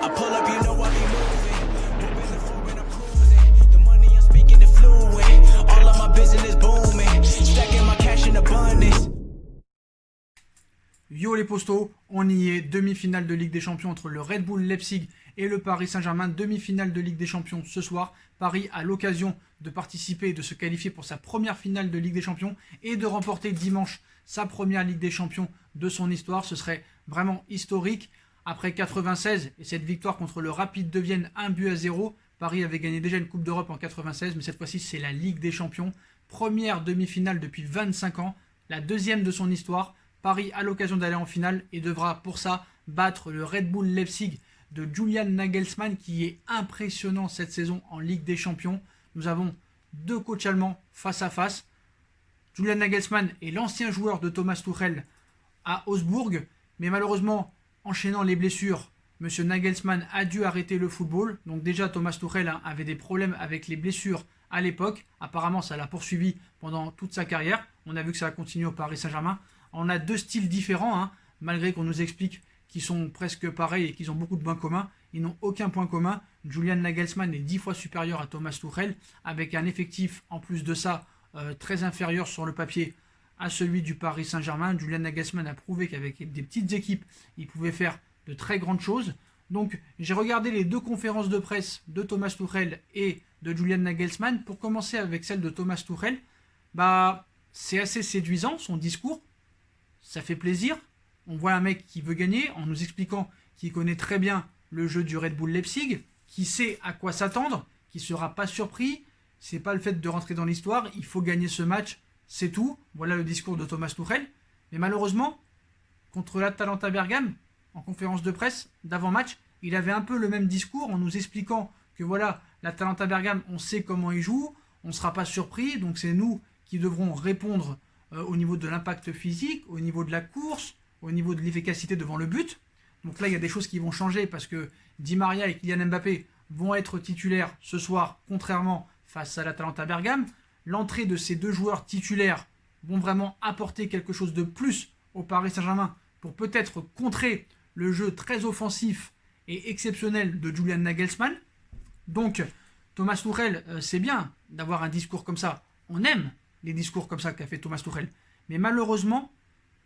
I pull up, you know I be moving. Moving the floor and I'm cruising. The money I'm speaking is fluent. All of my business booming. Stacking my cash in abundance. Yo les postos, on y est, demi-finale de Ligue des Champions entre le Red Bull Leipzig et le Paris Saint-Germain, demi-finale de Ligue des Champions ce soir. Paris a l'occasion de participer et de se qualifier pour sa première finale de Ligue des Champions et de remporter dimanche sa première Ligue des Champions de son histoire. Ce serait vraiment historique. Après 96 et cette victoire contre le Rapid de Vienne 1-0, Paris avait gagné déjà une Coupe d'Europe en 96, mais cette fois-ci c'est la Ligue des Champions. Première demi-finale depuis 25 ans, la deuxième de son histoire. Paris a l'occasion d'aller en finale et devra pour ça battre le Red Bull Leipzig de Julian Nagelsmann qui est impressionnant cette saison en Ligue des Champions. Nous avons deux coachs allemands face à face. Julian Nagelsmann est l'ancien joueur de Thomas Tuchel à Augsbourg, mais malheureusement, enchaînant les blessures, M. Nagelsmann a dû arrêter le football. Donc déjà, Thomas Tuchel avait des problèmes avec les blessures à l'époque. Apparemment, ça l'a poursuivi pendant toute sa carrière. On a vu que ça a continué au Paris Saint-Germain. On a deux styles différents, malgré qu'on nous explique qu'ils sont presque pareils et qu'ils ont beaucoup de points communs. Ils n'ont aucun point commun. Julian Nagelsmann est 10 fois supérieur à Thomas Tuchel, avec un effectif, en plus de ça, très inférieur sur le papier à celui du Paris Saint-Germain. Julian Nagelsmann a prouvé qu'avec des petites équipes, il pouvait faire de très grandes choses. Donc, j'ai regardé les deux conférences de presse de Thomas Tuchel et de Julian Nagelsmann. Pour commencer avec celle de Thomas Tuchel, c'est assez séduisant, son discours. Ça fait plaisir. On voit un mec qui veut gagner en nous expliquant qu'il connaît très bien le jeu du Red Bull Leipzig, qui sait à quoi s'attendre, qui ne sera pas surpris. C'est pas le fait de rentrer dans l'histoire, il faut gagner ce match, c'est tout. Voilà le discours de Thomas Tuchel. Mais malheureusement, contre l'Atalanta Bergame, en conférence de presse d'avant-match, il avait un peu le même discours en nous expliquant que voilà, l'Atalanta Bergame, on sait comment il joue, on ne sera pas surpris, donc c'est nous qui devrons répondre au niveau de l'impact physique, au niveau de la course, au niveau de l'efficacité devant le but. Donc là, il y a des choses qui vont changer parce que Di Maria et Kylian Mbappé vont être titulaires ce soir, contrairement face à l'Atalanta Bergame. L'entrée de ces deux joueurs titulaires vont vraiment apporter quelque chose de plus au Paris Saint-Germain pour peut-être contrer le jeu très offensif et exceptionnel de Julian Nagelsmann. Donc, Thomas Tuchel, c'est bien d'avoir un discours comme ça. On aime les discours comme ça qu'a fait Thomas Tuchel. Mais malheureusement,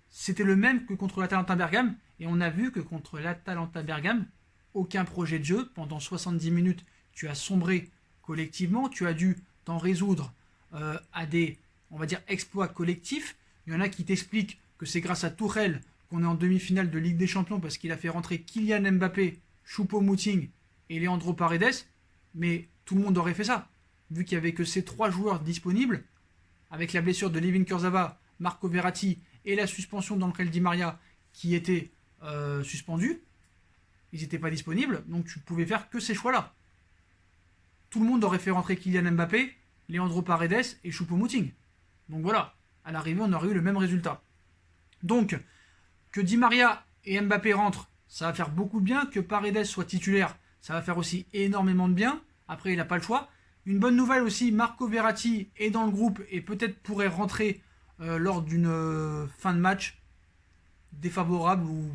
c'était le même que contre l'Atalanta Bergame. Et on a vu que contre l'Atalanta Bergame, aucun projet de jeu. Pendant 70 minutes, tu as sombré collectivement. Tu as dû t'en résoudre à des, on va dire, exploits collectifs. Il y en a qui t'expliquent que c'est grâce à Tuchel qu'on est en demi-finale de Ligue des Champions parce qu'il a fait rentrer Kylian Mbappé, Choupo-Moting et Leandro Paredes. Mais tout le monde aurait fait ça. Vu qu'il n'y avait que ces trois joueurs disponibles, avec la blessure de Ливин Kurzawa, Marco Verratti et la suspension d'Angel Di Maria qui était suspendue, ils n'étaient pas disponibles, donc tu ne pouvais faire que ces choix-là. Tout le monde aurait fait rentrer Kylian Mbappé, Leandro Paredes et Choupo-Moting. Donc voilà, à l'arrivée, on aurait eu le même résultat. Donc, que Di Maria et Mbappé rentrent, ça va faire beaucoup de bien. Que Paredes soit titulaire, ça va faire aussi énormément de bien. Après, il n'a pas le choix. Une bonne nouvelle aussi, Marco Verratti est dans le groupe et peut-être pourrait rentrer lors d'une fin de match défavorable ou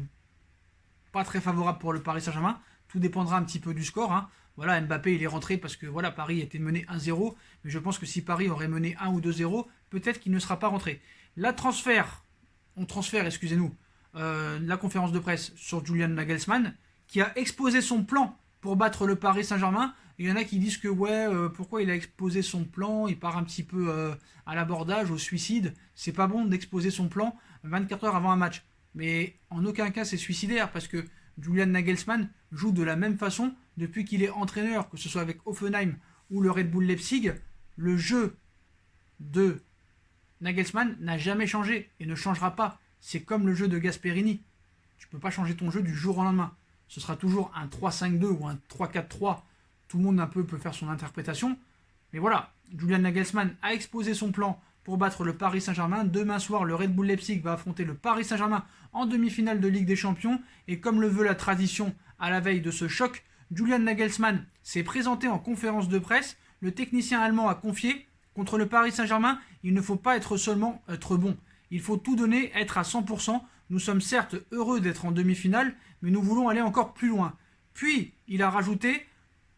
pas très favorable pour le Paris Saint-Germain. Tout dépendra un petit peu du score. Voilà, Mbappé il est rentré parce que voilà, Paris était mené 1-0. Mais je pense que si Paris aurait mené 1 ou 2-0, peut-être qu'il ne sera pas rentré. La conférence de presse sur Julian Nagelsmann qui a exposé son plan pour battre le Paris Saint-Germain. Il y en a qui disent que pourquoi il a exposé son plan, il part un petit peu à l'abordage, au suicide. C'est pas bon d'exposer son plan 24 heures avant un match. Mais en aucun cas c'est suicidaire parce que Julian Nagelsmann joue de la même façon depuis qu'il est entraîneur, que ce soit avec Hoffenheim ou le Red Bull Leipzig. Le jeu de Nagelsmann n'a jamais changé et ne changera pas. C'est comme le jeu de Gasperini. Tu ne peux pas changer ton jeu du jour au lendemain. Ce sera toujours un 3-5-2 ou un 3-4-3. Tout le monde un peu peut faire son interprétation. Mais voilà, Julian Nagelsmann a exposé son plan pour battre le Paris Saint-Germain. Demain soir, le Red Bull Leipzig va affronter le Paris Saint-Germain en demi-finale de Ligue des Champions. Et comme le veut la tradition à la veille de ce choc, Julian Nagelsmann s'est présenté en conférence de presse. Le technicien allemand a confié, contre le Paris Saint-Germain, il ne faut pas seulement être bon. Il faut tout donner, être à 100%. Nous sommes certes heureux d'être en demi-finale, mais nous voulons aller encore plus loin. Puis, il a rajouté,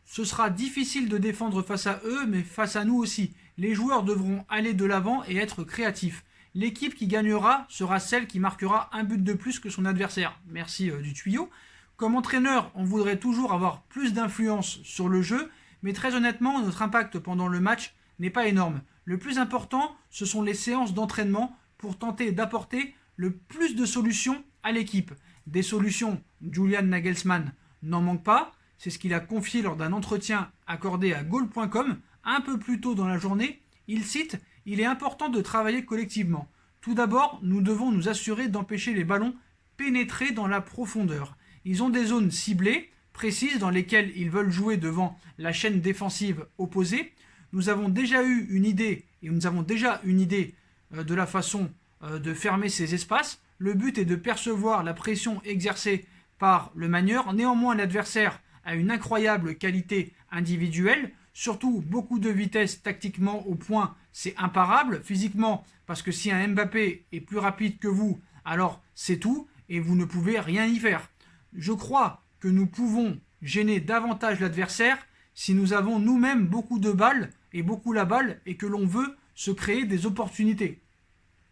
ce sera difficile de défendre face à eux, mais face à nous aussi. Les joueurs devront aller de l'avant et être créatifs. L'équipe qui gagnera sera celle qui marquera un but de plus que son adversaire. Merci du tuyau. Comme entraîneur, on voudrait toujours avoir plus d'influence sur le jeu, mais très honnêtement, notre impact pendant le match n'est pas énorme. Le plus important, ce sont les séances d'entraînement pour tenter d'apporter le plus de solutions à l'équipe. Des solutions, Julian Nagelsmann n'en manque pas. C'est ce qu'il a confié lors d'un entretien accordé à Goal.com un peu plus tôt dans la journée. Il cite « Il est important de travailler collectivement. Tout d'abord, nous devons nous assurer d'empêcher les ballons pénétrer dans la profondeur. Ils ont des zones ciblées, précises, dans lesquelles ils veulent jouer devant la chaîne défensive opposée. Nous avons déjà eu une idée, de la façon de fermer ces espaces. Le but est de percevoir la pression exercée par le manieur. Néanmoins, l'adversaire a une incroyable qualité individuelle, surtout beaucoup de vitesse tactiquement au point, c'est imparable. Physiquement, parce que si un Mbappé est plus rapide que vous, alors c'est tout et vous ne pouvez rien y faire. Je crois que nous pouvons gêner davantage l'adversaire si nous avons nous-mêmes beaucoup de balles et beaucoup la balle et que l'on veut se créer des opportunités.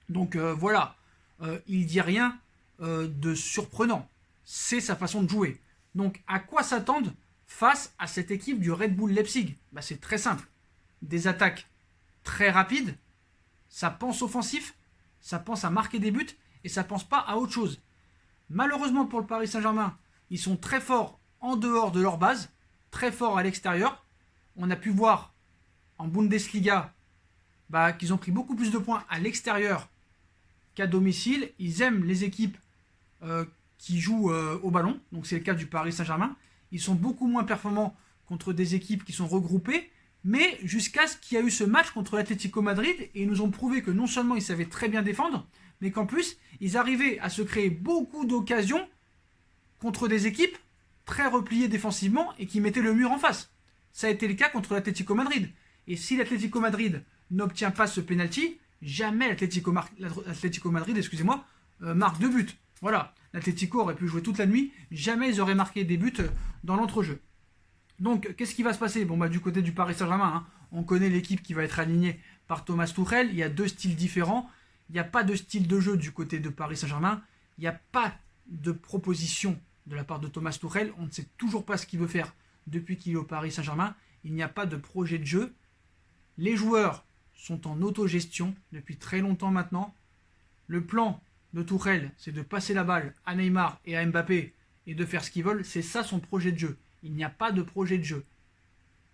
Donc voilà, il dit rien de surprenant. C'est sa façon de jouer. Donc à quoi s'attendre face à cette équipe du Red Bull Leipzig? C'est très simple. Des attaques très rapides, ça pense offensif, ça pense à marquer des buts et ça pense pas à autre chose. Malheureusement pour le Paris Saint-Germain, ils sont très forts en dehors de leur base, très forts à l'extérieur. On a pu voir en Bundesliga qu'ils ont pris beaucoup plus de points à l'extérieur qu'à domicile. Ils aiment les équipes qui jouent au ballon, donc c'est le cas du Paris Saint-Germain. Ils sont beaucoup moins performants contre des équipes qui sont regroupées, mais jusqu'à ce qu'il y a eu ce match contre l'Atlético Madrid, et ils nous ont prouvé que non seulement ils savaient très bien défendre, mais qu'en plus, ils arrivaient à se créer beaucoup d'occasions contre des équipes très repliées défensivement et qui mettaient le mur en face. Ça a été le cas contre l'Atlético Madrid. Et si l'Atlético Madrid n'obtient pas ce penalty, jamais l'Atlético Madrid, marque 2 buts. Voilà, l'Atlético aurait pu jouer toute la nuit, jamais ils auraient marqué des buts dans l'entrejeu. Donc, qu'est-ce qui va se passer? Du côté du Paris Saint-Germain, on connaît l'équipe qui va être alignée par Thomas Tuchel. Il y a 2 styles différents. Il n'y a pas de style de jeu du côté de Paris Saint-Germain. Il n'y a pas de proposition de la part de Thomas Tuchel. On ne sait toujours pas ce qu'il veut faire depuis qu'il est au Paris Saint-Germain. Il n'y a pas de projet de jeu. Les joueurs sont en autogestion depuis très longtemps maintenant. Le plan de Tuchel, c'est de passer la balle à Neymar et à Mbappé et de faire ce qu'ils veulent. C'est ça son projet de jeu. Il n'y a pas de projet de jeu.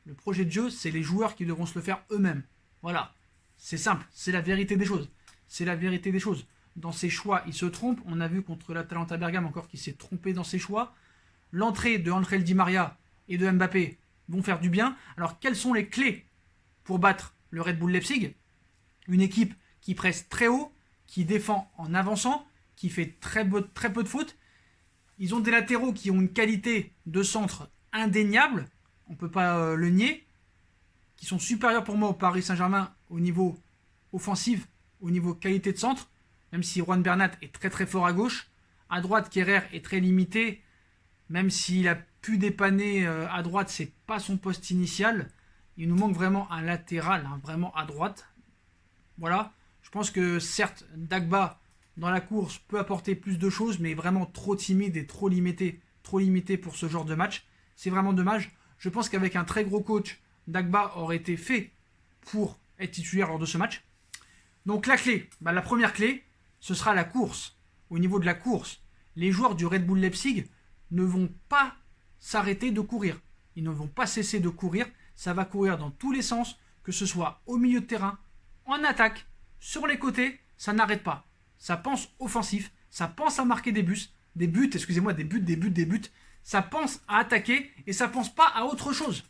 Le projet de jeu, c'est les joueurs qui devront se le faire eux-mêmes. Voilà. C'est simple. C'est la vérité des choses. C'est la vérité des choses. Dans ses choix, il se trompe. On a vu contre l'Atalanta Bergame encore qu'il s'est trompé dans ses choix. L'entrée de Angel Di Maria et de Mbappé vont faire du bien. Alors, quelles sont les clés pour battre le Red Bull Leipzig? Une équipe qui presse très haut, qui défend en avançant, qui fait très peu de fautes. Ils ont des latéraux qui ont une qualité de centre indéniable, on ne peut pas le nier, qui sont supérieurs pour moi au Paris Saint-Germain au niveau offensif, au niveau qualité de centre, même si Juan Bernat est très très fort à gauche. À droite, Kerrer est très limité, même s'il a pu dépanner à droite, c'est pas son poste initial. Il nous manque vraiment un latéral, vraiment à droite. Voilà, je pense que certes, Dagba dans la course peut apporter plus de choses, mais vraiment trop timide et trop limité pour ce genre de match. C'est vraiment dommage. Je pense qu'avec un très gros coach, Dagba aurait été fait pour être titulaire lors de ce match. Donc la clé, la première clé, ce sera la course. Au niveau de la course, les joueurs du Red Bull Leipzig ne vont pas s'arrêter de courir. Ils ne vont pas cesser de courir. Ça va courir dans tous les sens, que ce soit au milieu de terrain, en attaque, sur les côtés, ça n'arrête pas. Ça pense offensif, ça pense à marquer des buts. Ça pense à attaquer et ça pense pas à autre chose.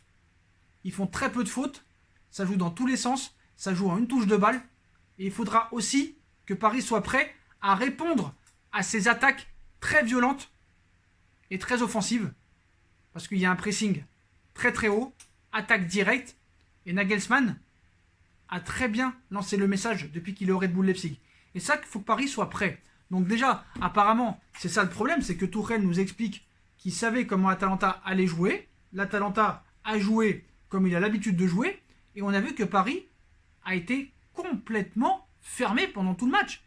Ils font très peu de fautes, ça joue dans tous les sens, ça joue en une touche de balle. Et il faudra aussi que Paris soit prêt à répondre à ces attaques très violentes et très offensives. Parce qu'il y a un pressing très très haut, attaque directe. Et Nagelsmann a très bien lancé le message depuis qu'il est au Red Bull Leipzig. Et ça, il faut que Paris soit prêt. Donc déjà, apparemment, c'est ça le problème, c'est que Tuchel nous explique qui savait comment l'Atalanta allait jouer. L'Atalanta a joué comme il a l'habitude de jouer. Et on a vu que Paris a été complètement fermé pendant tout le match.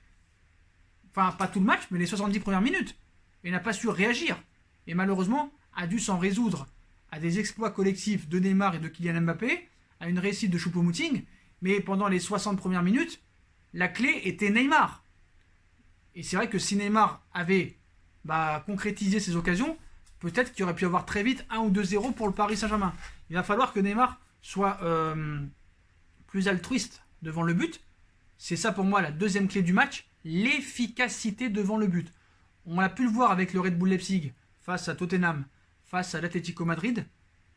Enfin, pas tout le match, mais les 70 premières minutes. Et n'a pas su réagir. Et malheureusement, a dû s'en résoudre à des exploits collectifs de Neymar et de Kylian Mbappé, à une réussite de Choupo-Moting. Mais pendant les 60 premières minutes, la clé était Neymar. Et c'est vrai que si Neymar avait concrétisé ses occasions, peut-être qu'il aurait pu avoir très vite 1 ou 2-0 pour le Paris Saint-Germain. Il va falloir que Neymar soit plus altruiste devant le but. C'est ça pour moi la deuxième clé du match, l'efficacité devant le but. On a pu le voir avec le Red Bull Leipzig face à Tottenham, face à l'Atlético Madrid.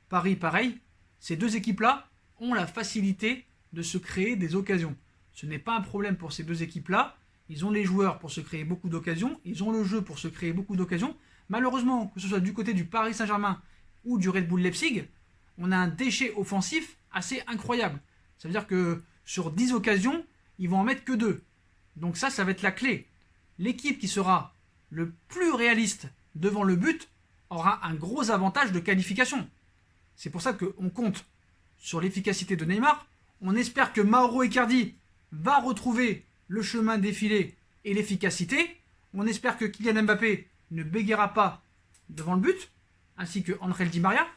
Paris, pareil. Ces deux équipes-là ont la facilité de se créer des occasions. Ce n'est pas un problème pour ces deux équipes-là. Ils ont les joueurs pour se créer beaucoup d'occasions. Ils ont le jeu pour se créer beaucoup d'occasions. Malheureusement, que ce soit du côté du Paris Saint-Germain ou du Red Bull Leipzig, on a un déchet offensif assez incroyable. Ça veut dire que sur 10 occasions, ils vont en mettre que 2. Donc ça va être la clé. L'équipe qui sera le plus réaliste devant le but aura un gros avantage de qualification. C'est pour ça qu'on compte sur l'efficacité de Neymar. On espère que Mauro Icardi va retrouver le chemin défilé et l'efficacité. On espère que Kylian Mbappé ne bégaiera pas devant le but, ainsi que Angel Di Maria.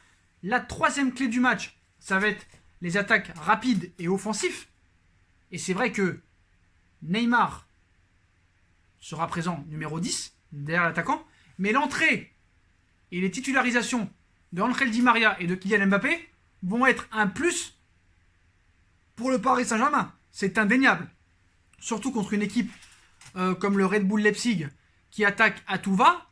La troisième clé du match, ça va être les attaques rapides et offensives. Et c'est vrai que Neymar sera présent numéro 10, derrière l'attaquant, mais l'entrée et les titularisations de Angel Di Maria et de Kylian Mbappé vont être un plus pour le Paris Saint-Germain. C'est indéniable. Surtout contre une équipe comme le Red Bull Leipzig qui attaque à tout va.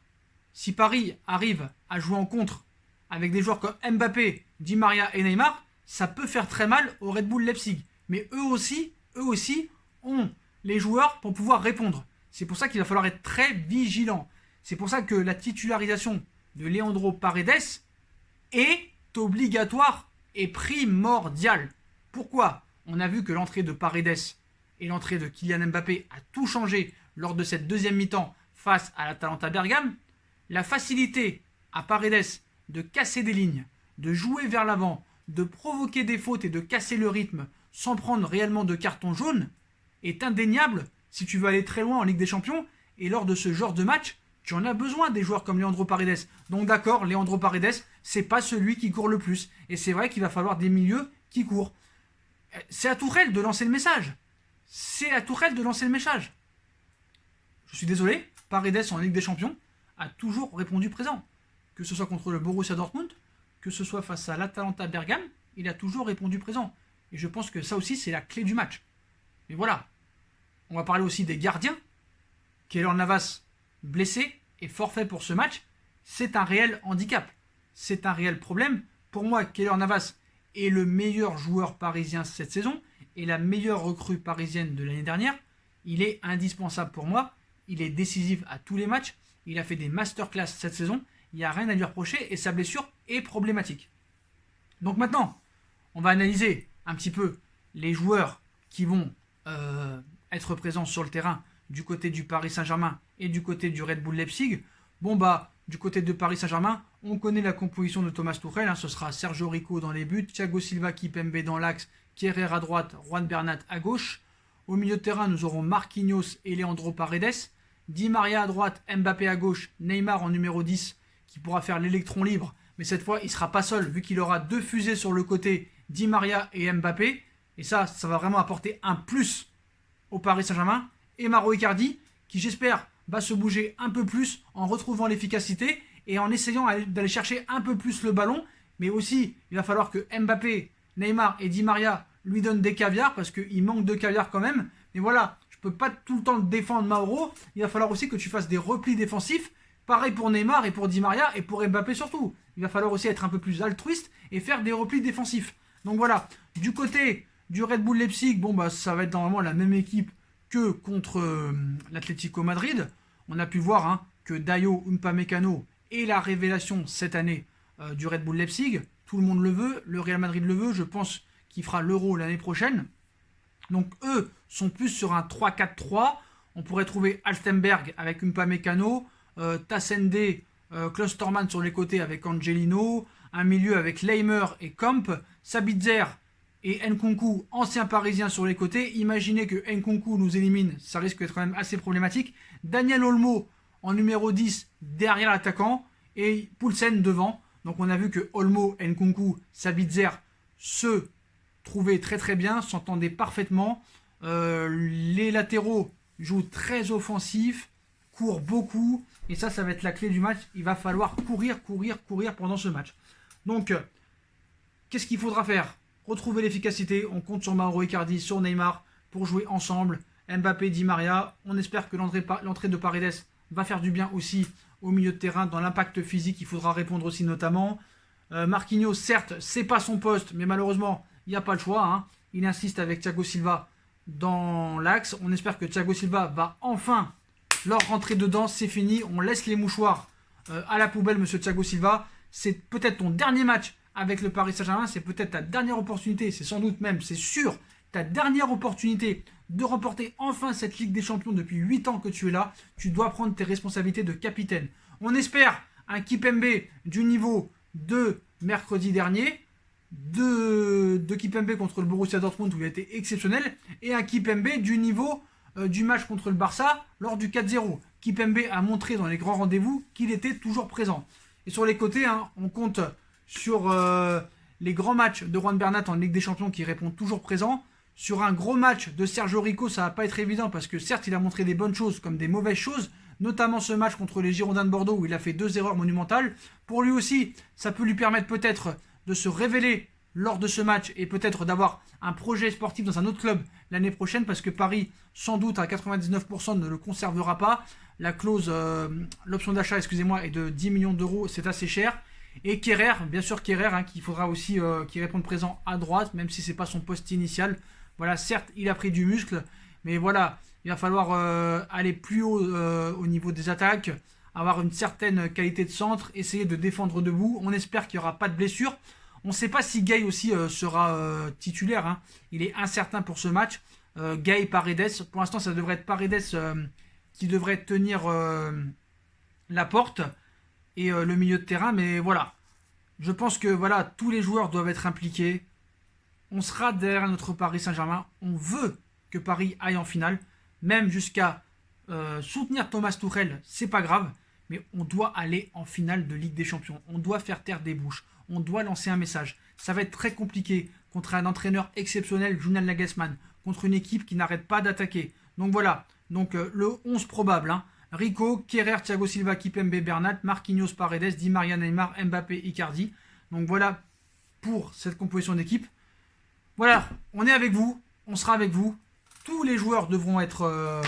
Si Paris arrive à jouer en contre avec des joueurs comme Mbappé, Di Maria et Neymar, ça peut faire très mal au Red Bull Leipzig. Mais eux aussi ont les joueurs pour pouvoir répondre. C'est pour ça qu'il va falloir être très vigilant. C'est pour ça que la titularisation de Leandro Paredes est obligatoire et primordiale. Pourquoi ? On a vu que l'entrée de Paredes et l'entrée de Kylian Mbappé a tout changé lors de cette deuxième mi-temps face à l'Atalanta Bergame. La facilité à Paredes de casser des lignes, de jouer vers l'avant, de provoquer des fautes et de casser le rythme sans prendre réellement de carton jaune est indéniable si tu veux aller très loin en Ligue des Champions. Et lors de ce genre de match, tu en as besoin des joueurs comme Leandro Paredes. Donc d'accord, Leandro Paredes, c'est pas celui qui court le plus. Et c'est vrai qu'il va falloir des milieux qui courent. C'est à Tourelle de lancer le message. C'est à Tourelle de lancer le message. Je suis désolé, Paredes en Ligue des Champions a toujours répondu présent. Que ce soit contre le Borussia Dortmund, que ce soit face à l'Atalanta Bergame, il a toujours répondu présent. Et je pense que ça aussi, c'est la clé du match. Mais voilà. On va parler aussi des gardiens. Keylor Navas, blessé et forfait pour ce match, c'est un réel handicap. C'est un réel problème. Pour moi, Keylor Navas est le meilleur joueur parisien cette saison et la meilleure recrue parisienne de l'année dernière. Il est indispensable pour moi. Il est décisif à tous les matchs. Il a fait des masterclass cette saison. Il n'y a rien à lui reprocher et sa blessure est problématique. Donc maintenant, on va analyser un petit peu les joueurs qui vont être présents sur le terrain du côté du Paris Saint-Germain et du côté du Red Bull Leipzig. Du côté de Paris Saint-Germain, on connaît la composition de Thomas Tuchel. Ce sera Sergio Rico dans les buts, Thiago Silva, Kimpembe dans l'axe, Kehrer à droite, Juan Bernat à gauche. Au milieu de terrain, nous aurons Marquinhos et Leandro Paredes. Di Maria à droite, Mbappé à gauche, Neymar en numéro 10 qui pourra faire l'électron libre. Mais cette fois, il ne sera pas seul vu qu'il aura deux fusées sur le côté, Di Maria et Mbappé. Et ça va vraiment apporter un plus au Paris Saint-Germain. Et Mauro Icardi qui, j'espère, va se bouger un peu plus en retrouvant l'efficacité et en essayant d'aller chercher un peu plus le ballon. Mais aussi, il va falloir que Mbappé, Neymar et Di Maria lui donnent des caviars parce qu'il manque de caviar quand même. Mais voilà, je ne peux pas tout le temps défendre Mauro. Il va falloir aussi que tu fasses des replis défensifs. Pareil pour Neymar et pour Di Maria et pour Mbappé surtout. Il va falloir aussi être un peu plus altruiste et faire des replis défensifs. Donc voilà, du côté du Red Bull Leipzig, ça va être normalement la même équipe que contre l'Atlético Madrid. On a pu voir que Dayo Upamecano est la révélation cette année du Red Bull Leipzig. Tout le monde le veut, le Real Madrid le veut, je pense qu'il fera l'Euro l'année prochaine. Donc eux sont plus sur un 3-4-3. On pourrait trouver Alstenberg avec Upamecano, Tassende Klosterman sur les côtés avec Angelino, un milieu avec Leimer et Kamp, Sabitzer et Nkunku, ancien parisien sur les côtés. Imaginez que Nkunku nous élimine, ça risque d'être quand même assez problématique. Daniel Olmo en numéro 10 derrière l'attaquant et Poulsen devant. Donc on a vu que Olmo, Nkunku, Sabitzer se trouvaient très très bien, s'entendaient parfaitement. Les latéraux jouent très offensif, courent beaucoup. Et ça va être la clé du match. Il va falloir courir pendant ce match. Donc, qu'est-ce qu'il faudra faire? Retrouver l'efficacité. On compte sur Mauro Icardi, sur Neymar pour jouer ensemble. Mbappé, Di Maria. On espère que l'entrée de Paredes va faire du bien aussi au milieu de terrain. Dans l'impact physique, il faudra répondre aussi notamment. Marquinhos, certes, c'est pas son poste, mais malheureusement, il n'y a pas le choix. Hein. Il insiste avec Thiago Silva dans l'axe. On espère que Thiago Silva va enfin leur rentrer dedans. C'est fini. On laisse les mouchoirs à la poubelle, monsieur Thiago Silva. C'est peut-être ton dernier match avec le Paris Saint-Germain. C'est peut-être ta dernière opportunité. C'est sans doute même, c'est sûr, ta dernière opportunité de remporter enfin cette Ligue des Champions depuis 8 ans que tu es là. Tu dois prendre tes responsabilités de capitaine. On espère un Kipembe du niveau de mercredi dernier, de Kipembe contre le Borussia Dortmund où il a été exceptionnel, et un Kipembe du niveau du match contre le Barça lors du 4-0. Kipembe a montré dans les grands rendez-vous qu'il était toujours présent. Et sur les côtés, hein, on compte sur les grands matchs de Juan Bernat en Ligue des Champions qui répond toujours présent. Sur un gros match de Sergio Rico, ça va pas être évident parce que certes il a montré des bonnes choses comme des mauvaises choses, notamment ce match contre les Girondins de Bordeaux où il a fait 2 erreurs monumentales. Pour lui aussi, ça peut lui permettre peut-être de se révéler lors de ce match et peut-être d'avoir un projet sportif dans un autre club l'année prochaine parce que Paris, sans doute à 99% ne le conservera pas. La clause, l'option d'achat, excusez-moi, est de 10 millions d'euros, c'est assez cher. Et Kerrer, bien sûr Kerrer, hein, qu'il faudra aussi qu'il réponde présent à droite, même si c'est pas son poste initial. Voilà, certes, il a pris du muscle, mais voilà, il va falloir aller plus haut au niveau des attaques, avoir une certaine qualité de centre, essayer de défendre debout. On espère qu'il n'y aura pas de blessure. On ne sait pas si Gay aussi sera titulaire. Hein. Il est incertain pour ce match. Gay, Paredes. Pour l'instant, ça devrait être Paredes qui devrait tenir la porte et le milieu de terrain. Mais voilà, je pense que voilà, tous les joueurs doivent être impliqués. On sera derrière notre Paris Saint-Germain. On veut que Paris aille en finale. Même jusqu'à soutenir Thomas Tuchel, c'est pas grave. Mais on doit aller en finale de Ligue des Champions. On doit faire taire des bouches. On doit lancer un message. Ça va être très compliqué contre un entraîneur exceptionnel, Julian Nagelsmann, contre une équipe qui n'arrête pas d'attaquer. Donc voilà, donc le 11 probable. Hein. Rico, Kerrer, Thiago Silva, Kipembe, Bernat, Marquinhos, Paredes, Di Maria, Neymar, Mbappé, Icardi. Donc voilà pour cette composition d'équipe. Voilà, on est avec vous, on sera avec vous. Tous les joueurs devront être,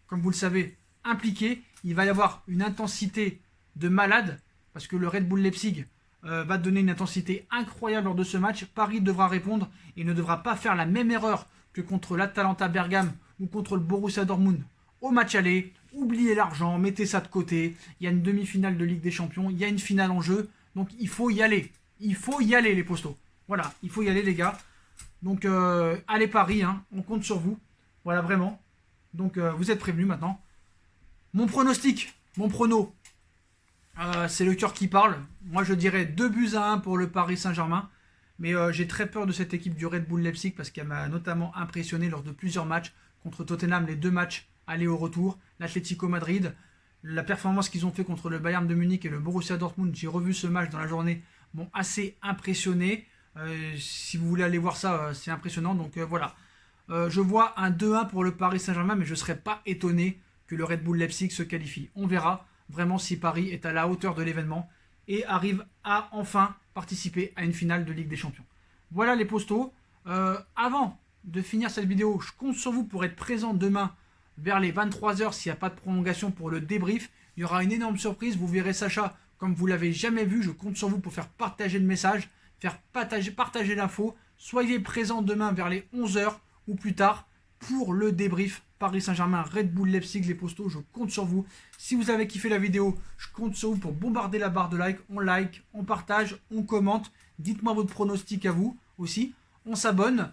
comme vous le savez, impliqués. Il va y avoir une intensité de malade, parce que le Red Bull Leipzig va donner une intensité incroyable lors de ce match. Paris devra répondre et ne devra pas faire la même erreur que contre l'Atalanta Bergame ou contre le Borussia Dortmund au match aller. Oubliez l'argent, mettez ça de côté. Il y a une demi-finale de Ligue des Champions, il y a une finale en jeu, donc il faut y aller. Il faut y aller les postos. Voilà, il faut y aller les gars. Donc allez Paris, hein, on compte sur vous. Voilà vraiment. Donc vous êtes prévenus maintenant. Mon pronostic, mon prono, c'est le cœur qui parle. Moi je dirais 2-1 pour le Paris Saint-Germain. Mais j'ai très peur de cette équipe du Red Bull Leipzig parce qu'elle m'a notamment impressionné lors de plusieurs matchs. Contre Tottenham, les 2 matchs aller au retour. L'Atlético Madrid, la performance qu'ils ont fait contre le Bayern de Munich et le Borussia Dortmund. J'ai revu ce match dans la journée, m'ont assez impressionné. Si vous voulez aller voir ça, c'est impressionnant. Donc voilà. Je vois un 2-1 pour le Paris Saint-Germain, mais je ne serais pas étonné que le Red Bull Leipzig se qualifie. On verra vraiment si Paris est à la hauteur de l'événement et arrive à enfin participer à une finale de Ligue des Champions. Voilà les postos. Avant de finir cette vidéo, je compte sur vous pour être présent demain vers les 23h s'il n'y a pas de prolongation pour le débrief. Il y aura une énorme surprise. Vous verrez Sacha comme vous ne l'avez jamais vu. Je compte sur vous pour faire partager le message, faire partager l'info. Soyez présents demain vers les 11h ou plus tard pour le débrief Paris Saint-Germain, Red Bull Leipzig, les postos. Je compte sur vous. Si vous avez kiffé la vidéo, je compte sur vous pour bombarder la barre de like, on partage, on commente. Dites-moi votre pronostic à vous aussi. On s'abonne.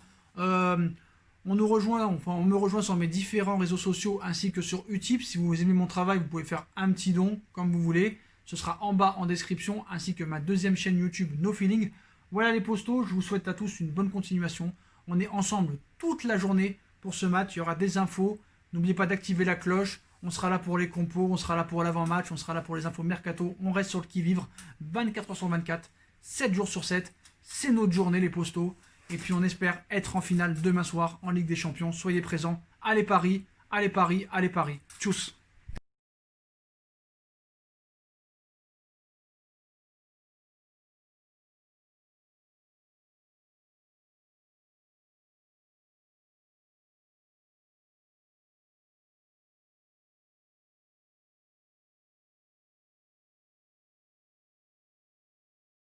On nous rejoint, enfin on me rejoint sur mes différents réseaux sociaux ainsi que sur Utip. Si vous aimez mon travail, vous pouvez faire un petit don comme vous voulez. Ce sera en bas en description, ainsi que ma deuxième chaîne YouTube No Feeling. Voilà les postos, je vous souhaite à tous une bonne continuation. On est ensemble toute la journée pour ce match, il y aura des infos. N'oubliez pas d'activer la cloche. On sera là pour les compos, on sera là pour l'avant-match, on sera là pour les infos mercato. On reste sur le qui-vivre 24h sur 24, 7 jours sur 7. C'est notre journée les postos. Et puis on espère être en finale demain soir en Ligue des Champions. Soyez présents. Allez Paris, allez Paris, allez Paris. Tchuss.